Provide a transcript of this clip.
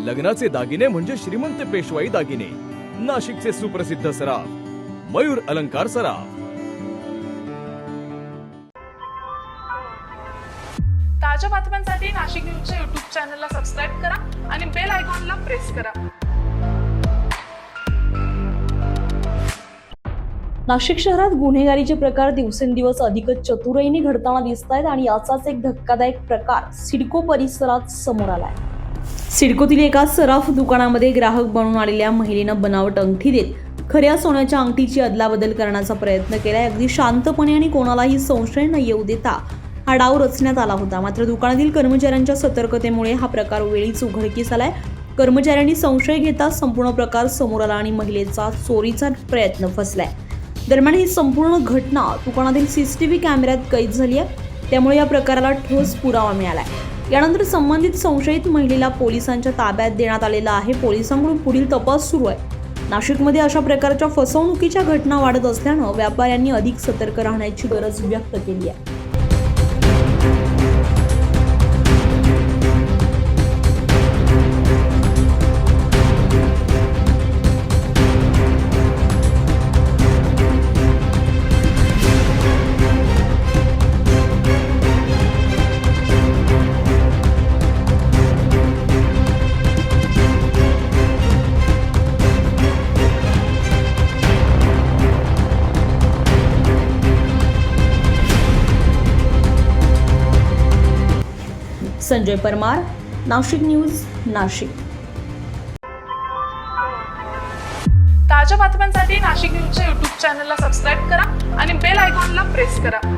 लग्नाचे दागिने म्हणजे श्रीमंत पेशवाई दागिने. नाशिकचे सुप्रसिद्ध सराफ मयूर अलंकार सराफ. ताज्या बातम्यांसाठी नाशिक न्यूजच्या YouTube चॅनलला सबस्क्राईब करा आणि बेल आयकॉनला प्रेस करा. नाशिक शहरात गुन्हेगारीचे प्रकार दिवसेंदिवस अधिकच चतुराईने घडताना दिसत आहेत आणि याचाच एक धक्कादायक प्रकार सिडको परिसरात समोर आलाय. सिडकोतील एका सराफ दुकानामध्ये ग्राहक बनून आलेल्या महिलेनं बनावट अंगठी देत खऱ्या सोन्याच्या अंगठीची अदलाबदल करण्याचा प्रयत्न केलाय. अगदी शांतपणे आणि कोणालाही संशय न येऊ देता हा डाव रचण्यात आला होता. मात्र दुकानातील कर्मचाऱ्यांच्या सतर्कतेमुळे हा प्रकार वेळीच उघडकीस आलाय. कर्मचाऱ्यांनी संशय घेता संपूर्ण प्रकार समोर आला आणि महिलेचा चोरीचा प्रयत्न फसलाय. दरम्यान ही संपूर्ण घटना दुकानातील CCTV कॅमेऱ्यात कैद झाली आहे. त्यामुळे या प्रकाराला ठोस पुरावा मिळालाय. यानंतर संबंधित संशयित महिलेला पोलिसांच्या ताब्यात देण्यात आलेला आहे. पोलिसांकडून पुढील तपास सुरू आहे. नाशिकमध्ये अशा प्रकारच्या फसवणुकीच्या घटना वाढत असल्यानं व्यापाऱ्यांनी अधिक सतर्क राहण्याची गरज व्यक्त केली आहे. संजय परमार, नाशिक न्यूज, नाशिक. ताज्या बातम्यांसाठी नाशिक न्यूजच्या YouTube चॅनलला सबस्क्राईब करा आणि बेल आयकॉनला प्रेस करा.